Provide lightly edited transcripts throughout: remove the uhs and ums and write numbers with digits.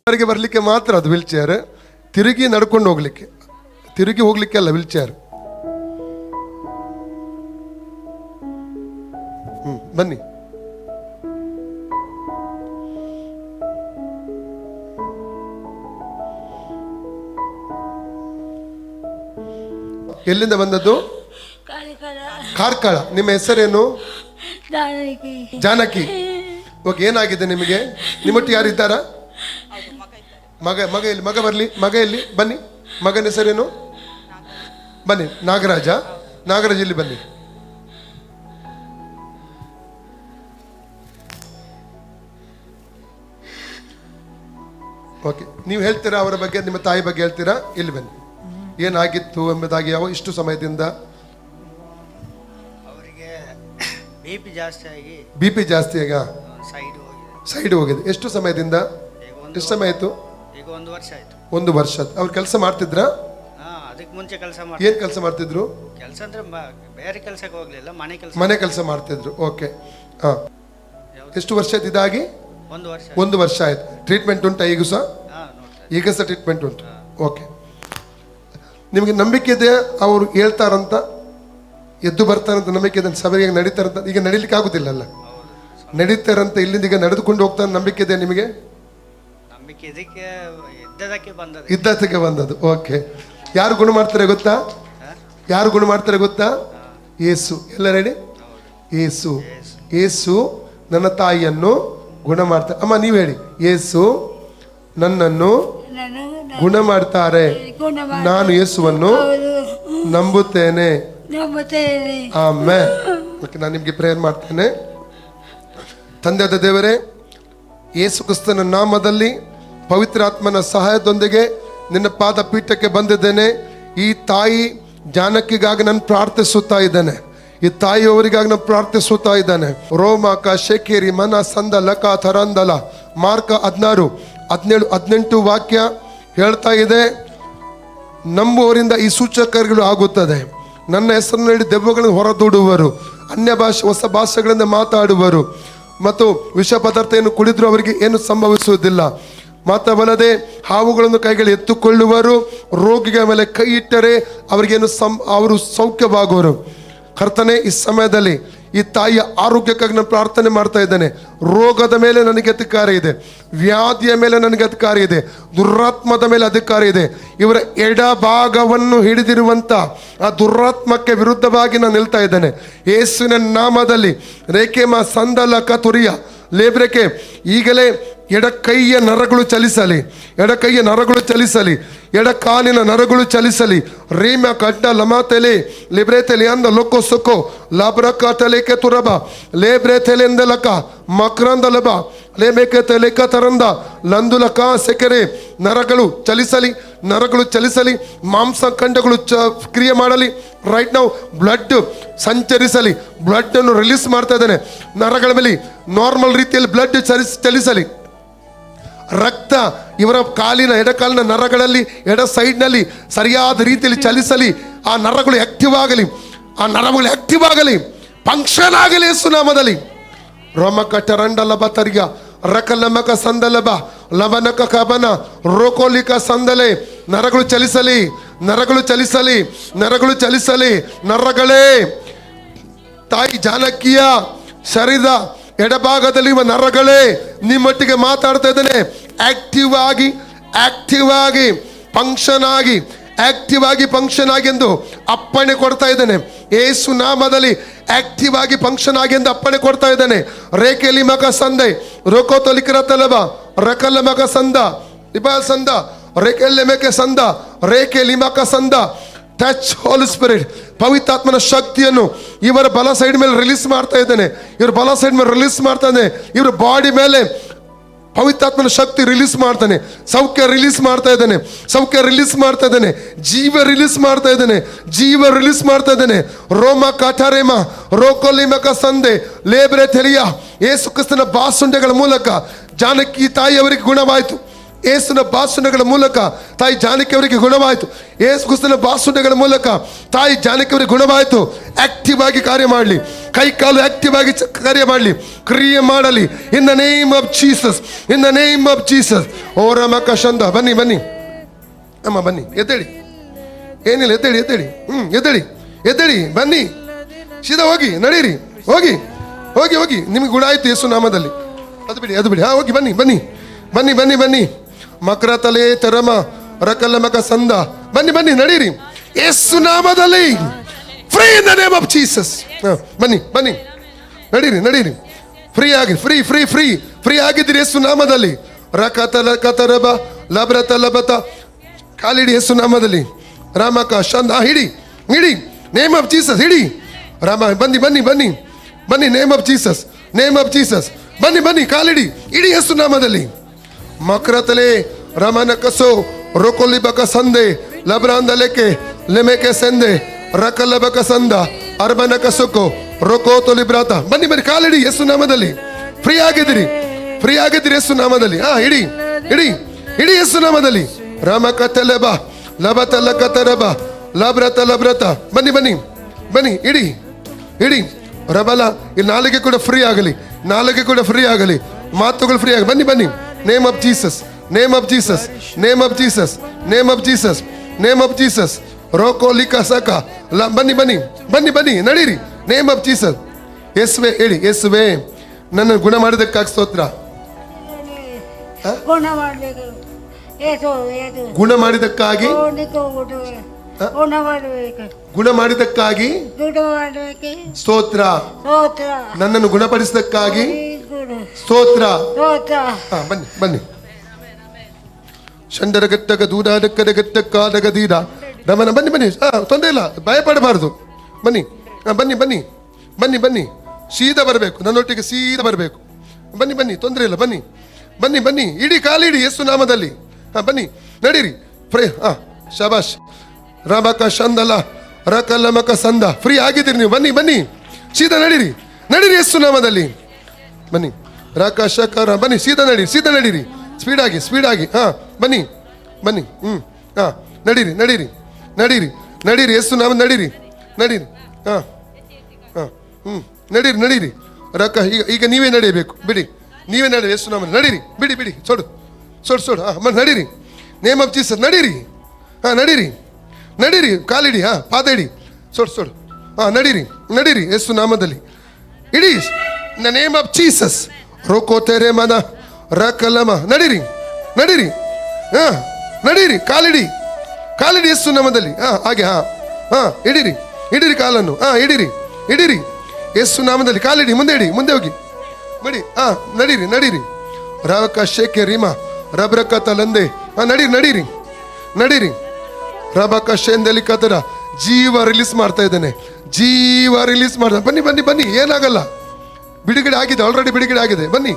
ಅವರಿಗೆ ಬರಲಿಕ್ಕೆ ಮಾತ್ರ ಅದು ವೀಲ್ ಚೇರ್, ತಿರುಗಿ ನಡ್ಕೊಂಡು ಹೋಗ್ಲಿಕ್ಕೆ, ತಿರುಗಿ ಹೋಗ್ಲಿಕ್ಕೆ ಅಲ್ಲ ವೀಲ್ ಚೇರ್. ಬನ್ನಿ. ಎಲ್ಲಿಂದ ಬಂದದ್ದು? ಕಾರ್ಕಳ. ನಿಮ್ಮ ಹೆಸರೇನು? ಜಾನಕಿ. ಓಕೆ, ಏನಾಗಿದೆ ನಿಮಗೆ? ನಿಮ್ಮೊಟ್ಟಿಗೆ ಯಾರು ಇದ್ದಾರಾ? ಮಗ ಎಲ್ಲಿ? ಮಗ ಬರಲಿ. ಮಗ ಎಲ್ಲಿ? ಬನ್ನಿ. ಮಗನ ಹೆಸರೇನು? ಬನ್ನಿ. ನಾಗರಾಜ. ನಾಗರಾಜ್ ಇಲ್ಲಿ ಬನ್ನಿ. ಓಕೆ, ನೀವು ಹೇಳ್ತೀರಾ ಅವರ ಬಗ್ಗೆ, ನಿಮ್ಮ ತಾಯಿ ಬಗ್ಗೆ ಹೇಳ್ತೀರಾ? ಇಲ್ಲಿ ಬನ್ನಿ. ಏನಾಗಿತ್ತು ಎಂಬುದಾಗಿ? ಇಷ್ಟು ಸಮಯದಿಂದ ಅವರಿಗೆ ಬಿಪಿ ಜಾಸ್ತಿ ಆಗಿ ಸೈಡ್ ಹೋಗಿದೆ. ಎಷ್ಟು ಸಮಯದಿಂದ? ಎಷ್ಟು ಸಮಯ ಆಯ್ತು? ಈಗ 1 ವರ್ಷ ಆಯ್ತು. 1 ವರ್ಷ. ಅವ್ರು ಕೆಲಸ ಮಾಡ್ತಿದ್ರ? ಅದಕ್ಕೆ ಮುಂಚೆ ಕೆಲಸ ಏನ್ ಕೆಲಸ ಮಾಡ್ತಿದ್ರು? ಕೆಲಸ ಅಂದ್ರೆ ಬೇರೆ ಕೆಲಸಕ್ಕೆ ಹೋಗ್ಲಿಲ್ಲ, ಮನೆ ಕೆಲಸ ಮಾಡ್ತಿದ್ರು. ಓಕೆ. ಎಷ್ಟು ವರ್ಷ ಆಯ್ತು ಇದಾಗಿ? 1 ವರ್ಷ. 1 ವರ್ಷ ಆಯ್ತು. ಟ್ರೀಟ್ಮೆಂಟ್ ಉಂಟಾ ಈಗ ಸಹ? ಈಗ ಸಹ ಟ್ರೀಟ್ಮೆಂಟ್ ಉಂಟು. ಓಕೆ. ನಿಮಗೆ ನಂಬಿಕೆ ಇದೆ ಅವರು ಹೇಳ್ತಾರಂತ, ಎದ್ದು ಬರ್ತಾರಂತ ನಂಬಿಕೆ ಇದೆ? ಸಭೆಗೆ ನಡೀತಾರಂತ? ಈಗ ನಡೀಲಿಕ್ಕೆ ಆಗುದಿಲ್ಲ ಅಲ್ಲ, ನಡೀತಾರಂತ ಇಲ್ಲಿಂದ ಈಗ ನಡೆದುಕೊಂಡು ಹೋಗ್ತಾರ ನಂಬಿಕೆ ಇದೆ ನಿಮಗೆ? ನಂಬಿಕೆ ಇದಕ್ಕೆ ಇದ್ದಕ್ಕೆ ಬಂದದ್ದು. ಓಕೆ. ಯಾರು ಗುಣ ಮಾಡ್ತಾರೆ ಗೊತ್ತಾ? ಯಾರು ಗುಣ ಮಾಡ್ತಾರೆ ಗೊತ್ತಾ? ಯೇಸು. ಎಲ್ಲ ರೆಡಿ? ಯೇಸು. ಯೇಸು ನನ್ನ ತಾಯಿಯನ್ನು ಗುಣ ಮಾಡ್ತಾರೆ. ಅಮ್ಮ ನೀವು ಹೇಳಿ, ಯೇಸು ನನ್ನನ್ನು ಗುಣ ಮಾಡ್ತಾರೆ, ನಾನು ಯೇಸುವನ್ನು ನಂಬುತ್ತೇನೆ. ಆಮೇಲೆ ಓಕೆ, ನಾನು ನಿಮಗೆ ಪ್ರೇಯರ್ ಮಾಡ್ತೇನೆ. ತಂದೆಯಾದ ದೇವರೇ, ಯೇಸು ಕ್ರಿಸ್ತನ ನಾಮದಲ್ಲಿ ಪವಿತ್ರಾತ್ಮನ ಸಹಾಯದೊಂದಿಗೆ ನಿನ್ನ ಪಾದ ಪೀಠಕ್ಕೆ ಬಂದಿದ್ದೇನೆ. ಈ ತಾಯಿ ಜಾನಕಿಗಾಗಿ ನಾನು ಪ್ರಾರ್ಥಿಸುತ್ತಾ ಇದ್ದೇನೆ. ಈ ತಾಯಿಯವರಿಗಾಗಿ ನಾನು ಪ್ರಾರ್ಥಿಸುತ್ತಾ ಇದ್ದಾನೆ. ರೋಮಾಕ ಶೇಕೇರಿ ಮನ ಸಂದ ಲಕ ಥರಂದಲ ಮಾರ್ಕ 16, 17, 18 ವಾಕ್ಯ ಹೇಳ್ತಾ ಇದೆ, ನಂಬುವರಿಂದ ಈ ಸೂಚಕಗಳು ಆಗುತ್ತದೆ. ನನ್ನ ಹೆಸರನ್ನು ಹೇಳಿ ದೆವ್ವಗಳನ್ನು ಹೊರದೂಡುವರು, ಅನ್ಯ ಭಾಷೆ ಹೊಸ ಭಾಷೆಗಳಿಂದ ಮಾತಾಡುವರು, ಮತ್ತು ವಿಷ ಪದಾರ್ಥವನ್ನು ಕುಡಿದ್ರು ಅವರಿಗೆ ಏನು ಸಂಭವಿಸುವುದಿಲ್ಲ. ಮಾತ್ರವಲ್ಲದೆ ಹಾವುಗಳನ್ನು ಕೈಗಳು ಎತ್ತುಕೊಳ್ಳುವರು, ರೋಗಿಗಳ ಮೇಲೆ ಕೈ ಇಟ್ಟರೆ ಅವರಿಗೇನು ಅವರು ಸೌಖ್ಯವಾಗುವರು. ಕರ್ತನೆ, ಈ ಸಮಯದಲ್ಲಿ ಈ ತಾಯಿಯ ಆರೋಗ್ಯಕ್ಕಾಗಿ ನಾನು ಪ್ರಾರ್ಥನೆ ಮಾಡ್ತಾ ಇದ್ದೇನೆ. ರೋಗದ ಮೇಲೆ ನನಗೆ ಅಧಿಕಾರ ಇದೆ, ವ್ಯಾಧಿಯ ಮೇಲೆ ನನಗೆ ಅಧಿಕಾರ ಇದೆ, ದುರಾತ್ಮದ ಮೇಲೆ ಅಧಿಕಾರ ಇದೆ. ಇವರ ಎಡಭಾಗವನ್ನು ಹಿಡಿದಿರುವಂಥ ಆ ದುರಾತ್ಮಕ್ಕೆ ವಿರುದ್ಧವಾಗಿ ನಾನು ನಿಲ್ತಾ ಇದ್ದೇನೆ ಯೇಸುವಿನ ನಾಮದಲ್ಲಿ. ರೇಖೆಮ ಸಂದಲ ಕತುರಿಯ ಲೇಬ್ರೆಕೆ ಈಗಲೇ ಎಡ ಕೈಯ ನರಗಳು ಚಲಿಸಲಿ, ಎಡ ಕೈಯ ನರಗಳು ಚಲಿಸಲಿ, ಎಡ ಕಾಲಿನ ನರಗಳು ಚಲಿಸಲಿ. ರೀಮ ಕಡ್ಡ ಲಮ ತೆಲೆ ಲಿಬ್ರೆ ತೆಲೆ ಅಂದ ಲೊಕ್ಕೋ ಸೊಕ್ಕೋ ಲಬ್ರಕ ತೆಲೆಕೆ ತುರಬ ಲೇಬ್ರೆ ತೆಲೆಂದ ಲಕ ಮಕ್ರಂದ ಲಬ ಲೇಬೇಕೆ ತೆಲೆಕ ತರಂದ ಲಂದುಲಕ ಸೆಕೆರೆ. ನರಗಳು ಚಲಿಸಲಿ, ನರಗಳು ಚಲಿಸಲಿ, ಮಾಂಸಖಂಡಗಳು ಕ್ರಿಯೆ ಮಾಡಲಿ. ರೈಟ್ ನಾವು ಬ್ಲಡ್ ಸಂಚರಿಸಲಿ, ಬ್ಲಡ್ ಅನ್ನು ರಿಲೀಸ್ ಮಾಡ್ತಾ ಇದ್ದೇನೆ. ನರಗಳ ಮೇಲೆ ನಾರ್ಮಲ್ ರೀತಿಯಲ್ಲಿ ಬ್ಲಡ್ ಚಲಿಸಲಿ. ರಕ್ತ ಇವರ ಕಾಲಿನ ಎಡಕಾಲಿನ ನರಗಳಲ್ಲಿ ಎಡ ಸೈಡ್ನಲ್ಲಿ ಸರಿಯಾದ ರೀತಿಯಲ್ಲಿ ಚಲಿಸಲಿ. ಆ ನರಗಳು ಆಕ್ಟಿವ್ ಆಗಲಿ, ಆ ನರಗಳು ಆಕ್ಟಿವ್ ಆಗಲಿ, ಫಂಕ್ಷನ್ ಆಗಲಿ ಯೇಸುನಾಮದಲ್ಲಿ. ರೋಮಕ ಟರಂಡಲಬ ತರಿಗ ರಕಲಮಕ ಸಂದಲಬ ಲಬನಕ ಕಬನ ರೋಕೋಲಿಕ ಸಂದಲೆ. ನರಗಳು ಚಲಿಸಲಿ, ನರಗಳು ಚಲಿಸಲಿ, ನರಗಳು ಚಲಿಸಲಿ. ನರಗಳೇ, ತಾಯಿ ಜಾನಕಿಯ ಶರೀರದ ಎಡಭಾಗದಲ್ಲಿ ನರಗಳೇ, ನಿಮ್ಮೊಟ್ಟಿಗೆ ಮಾತಾಡ್ತಾ ಇದ್ದೇನೆ. ಆಕ್ಟಿವ್ ಆಗಿ ಫಂಕ್ಷನ್ ಆಗಿ, ಆಕ್ಟಿವ್ ಆಗಿ ಫಂಕ್ಷನ್ ಆಗಿ ಎಂದು ಅಪ್ಪಣೆ ಕೊಡ್ತಾ ಇದ್ದೇನೆ. ಯೇಸು ನಾಮದಲ್ಲಿ ಆಕ್ಟಿವ್ ಆಗಿ ಫಂಕ್ಷನ್ ಆಗಿ ಎಂದು ಅಪ್ಪಣೆ ಕೊಡ್ತಾ ಇದ್ದೇನೆ. ರೇಖೆಲಿ ಮಗ ಸಂದೆ ರೋಕೋತಲಿಕರ ತಲಬ ರಕಲ ಮಗ ಸಂದ ಇಬಾ ಸಂದ ರೇಖೆಲ್ಲೆ ಮೇಕೆ ಸಂದ ರೇಖೆ ಲಿಮಕ ಸಂದ. ಟಚ್ ಹೋಲಿ ಸ್ಪಿರಿಟ್, ಪವಿತ್ರಾತ್ಮನ ಶಕ್ತಿಯನ್ನು ಇವರ ಬಲ ಸೈಡ್ ಮೇಲೆ ರಿಲೀಸ್ ಮಾಡ್ತಾ ಇದ್ದೇನೆ. ಇವ್ರ ಬಲ ಸೈಡ್ ಮೇಲೆ ರಿಲೀಸ್ ಮಾಡ್ತಾ ಇದ್ದೇನೆ. ಇವ್ರ ಬಾಡಿ ಮೇಲೆ ಪವಿತ್ರಾತ್ಮನ ಶಕ್ತಿ ರಿಲೀಸ್ ಮಾಡ್ತಾನೆ. ಸೌಖ್ಯ ರಿಲೀಸ್ ಮಾಡ್ತಾ ಇದ್ದೇನೆ, ಸೌಖ್ಯ ರಿಲೀಸ್ ಮಾಡ್ತಾ ಇದ್ದೇನೆ, ಜೀವ ರಿಲೀಸ್ ಮಾಡ್ತಾ ಇದ್ದೇನೆ, ಜೀವ ರಿಲೀಸ್ ಮಾಡ್ತಾ ಇದ್ದೇನೆ. ರೋಮ ಕಾಠಾರೇಮ ರೋಕೋಲಿಮಕ ಸಂದೆ ಲೇಬ್ರೆ ತೆಲಿಯ. ಯೇಸು ಕ್ರಿಸ್ತನ ಬಾಸುಂಡೆಗಳ ಮೂಲಕ ಜಾನಕಿ ತಾಯಿಯವರಿಗೆ ಗುಣವಾಯಿತು. ಯೇಸುನ ಬಾಸುಂಡೆಗಳ ಮೂಲಕ ತಾಯಿ ಜಾನಕಿ ಅವರಿಗೆ ಗುಣವಾಯಿತು. ಯೇಸು ಕ್ರಿಸ್ತನ ಬಾಸುಂಡೆಗಳ ಮೂಲಕ ತಾಯಿ ಜಾನಕಿ ಅವರಿಗೆ ಗುಣವಾಯಿತು. ಆಕ್ಟಿವ್ ಆಗಿ ಕಾರ್ಯ ಮಾಡಲಿ, ಕೈ ಕಾಲು ಆಕ್ಟಿವ್ ಆಗಿ ಕಾರ್ಯ ಮಾಡಲಿ, ಕ್ರಿಯೆ ಮಾಡಲಿ. In the name of Jesus, in the name of Jesus. ಓ ರಮಕ ಶಂದ. ಬನ್ನಿ ಬನ್ನಿ ಅಮ್ಮ, ಬನ್ನಿ, ಎದ್ದೇಳಿ. ಏನಿಲ್ಲ, ಎದ್ದೇಳಿ ಎದ್ದೇಳಿ. ಎದ್ದೇಳಿ ಎದ್ದೇಳಿ, ಬನ್ನಿ, ಸೀದಾ ಹೋಗಿ, ನಡೀರಿ, ಹೋಗಿ ಹೋಗಿ ಹೋಗಿ. ನಿಮ್ಗೆ ಗುಣ ಆಯ್ತು ಯೇಸು ನಾಮದಲ್ಲಿ. ಅದು ಬಿಡಿ, ಅದು ಬಿಡಿ. ಹಾ, ಹೋಗಿ ಬನ್ನಿ ಬನ್ನಿ ಬನ್ನಿ ಬನ್ನಿ ಬನ್ನಿ. ಮಕರ ತಲೆ ತರಮ ರಕಲ್ಲ ಮಕ ಸಂದ. ಬನ್ನಿ ಬನ್ನಿ, ನಡೀರಿ ಯೇಸು ನಾಮದಲ್ಲಿ. Free in the name of Jesus. ಬನ್ನಿ ಬನ್ನಿ, ನಡೀರಿ ನಡೀರಿ. ಫ್ರೀ ಆಗಿ, ಫ್ರೀ ಫ್ರೀ ಫ್ರೀ ಫ್ರೀ ಆಗಿದ್ದೀರಿ ಯೇಸು ನಾಮದಲ್ಲಿ. ರಕತ ಲಕತ ರಬ ಲಬ್ರತ ಲಬತ. ಕಾಲಿಡಿ ಯೇಸು ನಾಮದಲ್ಲಿ. ರಾಮಕ ಶಂದ. ಹಿಡಿ ಹಿಡಿ, ನೇಮ್ ಆಫ್ ಜೀಸಸ್ ಹಿಡಿ. ರಾಮ, ಬನ್ನಿ ಬನ್ನಿ ಬನ್ನಿ ಬನ್ನಿ, name of Jesus, name of Jesus. ಬನ್ನಿ ಬನ್ನಿ, ಕಾಲಿಡಿ, ಇಡಿ ಯೇಸು ನಾಮದಲ್ಲಿ. ಮಕ್ರತಲೆ ರಮನ ಕಸೋ ರೋಕೊಲಿ ಬಕ ಸಂದೆ ಲಬ್ರಾಂದಲೆಕೆ ಲೆಮೆಕೆ ಸಂದೆ ರಕಲ ಬಕ ಸಂದ ಅರ್ಬನ ಕಸೋಕೋ ರೋಕೋ ತೊಲಿ ಬ್ರಾತ. ಬನ್ನಿ ಬನ್ನಿ, ಕಾಲಿಡಿ ಯೇಸು ನಾಮದಲ್ಲಿ. ಫ್ರೀ ಆಗಿದ್ದೀರಿ, ಫ್ರೀ ಆಗಿದ್ದೀರಿ ಯೇಸು ನಾಮದಲ್ಲಿ. ಹಾ, ಇಡಿ ಇಡಿ ಇಡಿ ಯೇಸು ನಾಮದಲ್ಲಿ. ರಾಮ ಕತ್ತಲೆಬ ಲಬತ ಲಕತರಬ ಲಬ್ರತ ಲಬ್ರತ. ಬನ್ನಿ ಬನ್ನಿ ಬನ್ನಿ, ಇಡಿ ಇಡಿ. ರಬಲ, ಈ ನಾಲಿಗೆ ಕೂಡ ಫ್ರೀ ಆಗಲಿ, ನಾಲಿಗೆ ಕೂಡ ಫ್ರೀ ಆಗಲಿ, ಮಾತುಗಳು ಫ್ರೀ ಆಗಲಿ. ಬನ್ನಿ ಬನ್ನಿ, name of Jesus, name of Jesus, name of Jesus, name of Jesus, name of Jesus. ರೋಕೋ ಲಿಕ ಸಕ ಲ. ಬನ್ನಿ ಬನ್ನಿ ಬನ್ನಿ ಬನ್ನಿ, ನಡೀರಿ, ನೇಮ್ ಆಫ್ ಜೀಸಸ್. ಯೇಸುವೆ ಹೇಳಿ, ಯೇಸುವೆ ನನ್ನ ಗುಣ ಮಾಡಿದಕ್ಕಾಗಿ ಸ್ತೋತ್ರ. ಗುಣ ಮಾಡಬೇಕು, ಗುಣ ಮಾಡಿದಕ್ಕಾಗಿ, ಗುಣ ಮಾಡಬೇಕು, ಗುಣ ಮಾಡಿದಕ್ಕಾಗಿ ಗುಣ ಮಾಡಬೇಕು. ಸ್ತೋತ್ರ. ಸ್ತೋತ್ರ. ನನ್ನನ್ನು ಗುಣಪಡಿಸಿದಕ್ಕಾಗಿ ಗುಣ ಸ್ತೋತ್ರ. ಸ್ತೋತ್ರ. ಹಾ, ಬನ್ನಿ ಬನ್ನಿ. ಶಂಡರಗಟ್ಟಗ ದೂಡಾಡಕ್ಕಡಗಟ್ಟಕ್ಕಾದಗ ದೀಡ ರಮನ. ಬನ್ನಿ ಬನ್ನಿ, ತೊಂದರೆ ಇಲ್ಲ, ಭಯಪಡಬಾರ್ದು. ಬನ್ನಿ ಬನ್ನಿ ಬನ್ನಿ ಬನ್ನಿ ಬನ್ನಿ, ಸೀದಾ ಬರಬೇಕು, ನನ್ನೊಟ್ಟಿಗೆ ಸೀದಾ ಬರಬೇಕು. ಬನ್ನಿ ಬನ್ನಿ, ತೊಂದರೆ ಇಲ್ಲ, ಬನ್ನಿ ಬನ್ನಿ ಬನ್ನಿ, ಇಡೀ ಕಾಲಿಡಿ ಯೇಸು ನಾಮದಲ್ಲಿ. ಹಾ, ಬನ್ನಿ, ನಡೀರಿ. ಫ್ರೀ. ಹಾ, ಶಬಾಷ್. ರಾಮಕ ಶಂದಲ ರಕಲ್ಲ ಮಕ ಸಂದ. ಫ್ರೀ ಆಗಿದ್ದೀರಿ ನೀವು. ಬನ್ನಿ ಬನ್ನಿ, ಸೀದಾ ನಡೀರಿ, ನಡೀರಿ ಯೇಸು ನಾಮದಲ್ಲಿ. ಬನ್ನಿ ರಾಕ ಶಕರ. ಬನ್ನಿ, ಸೀದಾ ನಡೀರಿ, ಸೀದಾ ನಡೀರಿ, ಸ್ಪೀಡಾಗಿ ಸ್ಪೀಡಾಗಿ. ಹಾ, ಬನ್ನಿ ಬನ್ನಿ. ಹಾ, ನಡೀರಿ ನಡೀರಿ ನಡೀರಿ ನಡೀರಿ ಯೇಸು ನಾಮ. ನಡೀರಿ ನಡೀರಿ. ಹಾ ಹಾ, ನಡೀರಿ ನಡೀರಿ. ರಕ ಈಗ ಈಗ ನೀವೇ ನಡೆಯಬೇಕು. ಬಿಡಿ, ನೀವೇ ನಡೀರಿ ಯೇಸು ನಾಮ. ನಡೀರಿ, ಬಿಡಿ ಬಿಡಿ, ಸೊಡು ಸೊಡು ಸೊಡು. ಹಾ, ನಡೀರಿ, ನೇಮ್ ಆಫ್ ಜೀಸಸ್. ನಡೀರಿ. ಹಾ, ನಡೀರಿ ನಡೀರಿ, ಕಾಲಿಡಿ. ಹಾ, ಪಾದ ಇಡಿ, ಸೊಡು ಸೊಡು. ಹಾ, ನಡೀರಿ ನಡೀರಿ ಯೇಸು ನಾಮದಲ್ಲಿ. ಇಡೀ the name of Jesus. Roko ತೆರೆ ಮನ ರಕಲಮ. ನಡೀರಿ ನಡೀರಿ. ಹಾ, ನಡೀರಿ, ಕಾಲಿಡಿ ಕಾಲಿಡಿ ಯೇಸು ನಾಮದಲ್ಲಿ. ಹಾ, ಹಾಗೆ. ಹಾ ಹಾ, ಇಡೀರಿ ಇಡೀರಿ ಕಾಲನ್ನು. ಹಾ, ಇಡೀರಿ ಇಡೀರಿ ಯೇಸು ನಾಮದಲ್ಲಿ. ಕಾಲಿಡಿ, ಮುಂದೆ ಇಡಿ, ಮುಂದೆ ಹೋಗಿ ಬಿಡಿ. ಹಾ, ನಡೀರಿ ನಡೀರಿ. ರಾವಕ ಶೇಕೆ ರೀಮಾ ರಬ್ರಕ ತಲಂದೆ. ಹಾ, ನಡೀರಿ ನಡೀರಿ ನಡೀರಿ. ರಬಕ ಶೇಂದಲಿ ಕತರ. ಜೀವ ರಿಲೀಸ್ ಮಾಡ್ತಾ ಇದ್ದೇನೆ, ಜೀವ ರಿಲೀಸ್ ಮಾಡ್ತಾ. ಬನ್ನಿ ಬನ್ನಿ ಬನ್ನಿ, ಏನಾಗಲ್ಲ. ಬಿಡುಗಡೆ ಆಗಿದೆ, ಆಲ್ರೆಡಿ ಬಿಡುಗಡೆ ಆಗಿದೆ. ಬನ್ನಿ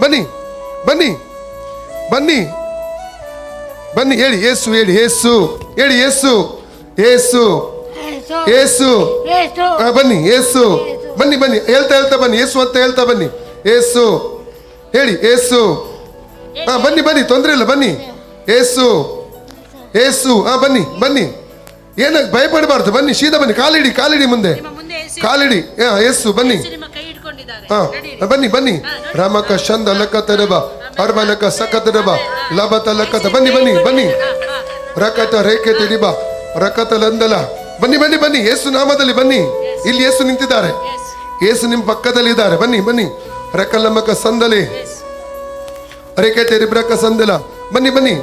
ಬನ್ನಿ ಬನ್ನಿ ಬನ್ನಿ ಬನ್ನಿ. ಹೇಳಿ ಯೇಸು, ಹೇಳಿ ಯೇಸು, ಹೇಳಿ ಯೇಸು, ಯೇಸು ಯೇಸು. ಬನ್ನಿ ಯೇಸು. ಬನ್ನಿ ಬನ್ನಿ, ಹೇಳ್ತಾ ಹೇಳ್ತಾ ಬನ್ನಿ, ಯೇಸು ಅಂತ ಹೇಳ್ತಾ ಬನ್ನಿ. ಯೇಸು ಹೇಳಿ, ಯೇಸು. ಹಾ, ಬನ್ನಿ ಬನ್ನಿ, ತೊಂದರೆ ಇಲ್ಲ, ಬನ್ನಿ ಯೇಸು ಯೇಸು. ಹಾ, ಬನ್ನಿ ಬನ್ನಿ, ಏನ ಭಯಪಡಬಾರ್ದು. ಬನ್ನಿ, ಸೀದಾ ಬನ್ನಿ, ಕಾಲಿಡಿ ಕಾಲಿಡಿ, ಮುಂದೆ ಕಾಲಿಡಿ. ಹಾ, ಯೇಸು. ಬನ್ನಿ. ಹಾ, ಬನ್ನಿ ಬನ್ನಿ. ರಾಮಕ ಶಂದ ಲಕತರಬ ಅರ್ಬಲಕ ಸಕತರಬ ಲಬತ ಲಕತ. ಬನ್ನಿ ಬನ್ನಿ ಬನ್ನಿ. ರಕತ ರೇಖೆ ತಿಡಿಬ ರಕತ ಲಂದಲ. ಬನ್ನಿ ಬನ್ನಿ ಬನ್ನಿ, ಯೇಸು ನಾಮದಲ್ಲಿ ಬನ್ನಿ. ಇಲ್ಲಿ ಯೇಸು ನಿಂತಿದ್ದಾರೆ, ಯೇಸು ನಿಮ್ಮ ಪಕ್ಕದಲ್ಲಿ ಇದ್ದಾರೆ. ಬನ್ನಿ ಬನ್ನಿ. ರಕಲಮಕ ಸಂದಲೆ ರೇಖೆ ತಿರಿಬ್ರಕ ಸಂದಲ. ಬನ್ನಿ ಬನ್ನಿ,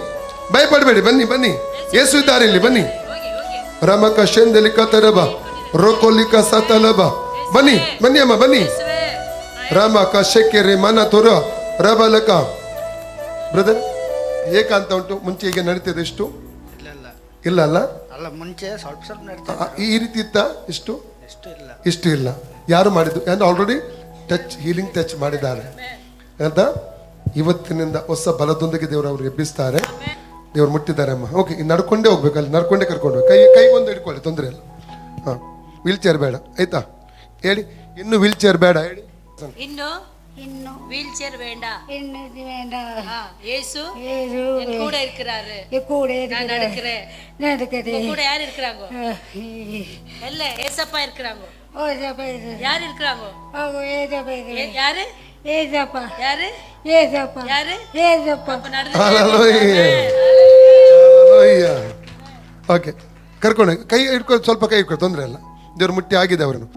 ಭಯಪಡಬೇಡಿ. ಬನ್ನಿ ಬನ್ನಿ, ಯೇಸು ಇದ್ದಾರೆ ಇಲ್ಲಿ. ಬನ್ನಿ. ರಮಕ ಶೆಂದಲಿಕ ತರಬ ರೋಕೊಲಿಕ ಸತಲಬ. ಬನ್ನಿ ಬನ್ನಿ ಅಮ್ಮ, ಬನ್ನಿ. ರಾಮಕ ಶೆಕೆರೆ ಮನ ತುರ ರಬಲಕ. ಬ್ರದರ್, ಏಕಾಂತ ಉಂಟು, ಮುಂಚೆ ಈಗ ನಡೀತಿದೆ ಇಷ್ಟು? ಇಲ್ಲ ಇಲ್ಲ ಇಲ್ಲ ಅಲ್ಲ ಅಲ್ಲ, ಮುಂಚೆ ಸ್ವಲ್ಪ ಸ್ವಲ್ಪ ನಡೀತಾ ಈ ರೀತಿ ಇತ್ತ? ಇಷ್ಟು ಇಷ್ಟು ಇಲ್ಲ. ಇಷ್ಟು ಇಲ್ಲ. ಯಾರು ಮಾಡಿದ್ದು? ಅಂದ್ರೆ ಆಲ್ರೆಡಿ ಟಚ್, ಹೀಲಿಂಗ್ ಟಚ್ ಮಾಡಿದ್ದಾರೆ ಅಂತ. ಇವತ್ತಿನಿಂದ ಹೊಸ ಬಲದೊಂದಿಗೆ ದೇವರು ಅವ್ರು ಎಬ್ಬಿಸ್ತಾರೆ. ದೇವ್ರು ಮುಟ್ಟಿದ್ದಾರೆ ಅಮ್ಮ. ಓಕೆ, ನಡ್ಕೊಂಡೇ ಹೋಗ್ಬೇಕು, ಅಲ್ಲಿ ನಡ್ಕೊಂಡೇ ಕರ್ಕೊಂಡು ಹೋಗ್ಬೇಕು. ಕೈ ಒಂದು ಹಿಡ್ಕೊಳ್ಳಿ, ತೊಂದರೆ ಇಲ್ಲ. ಹಾಂ, ವೀಲ್ ಚೇರ್ ಬೇಡ ಆಯ್ತಾ? ಹೇಳಿ, ಇನ್ನು ವೀಲ್ ಚೇರ್ ಬೇಡ ಹೇಳಿ. ಇನ್ನು இன்னும் வீல் சேர் வேண்டாம். இன்னும் வேண்டாம். இயேசு ஏசு என் கூட இருக்கிறாரு. கூட நான் நடக்கிறேன். நடக்குது. உங்க கூட யார் இருக்கிறாங்க? இல்ல ஏசப்பா இருக்கிறாங்க. ஓ ஜபேது. யார் இருக்கிறாங்க? ஓ ஏசப்பேது. யாரு? ஏசப்பா. யாரு? ಏಸಪ್ಪ ಯಾರು? ಏಸಪ್ಪ ಓಕೆ ಕರ್ಕೊಂಡು ಕೈ ಇಟ್ಕೊಂಡು ಸ್ವಲ್ಪ ಕೈ ಇಟ್ಕೊಂಡು ತೊಂದರೆ ಇಲ್ಲ ದೇವ್ರು ಮುಟ್ಟಿ ಆಗಿದೆ ಅವರನ್ನು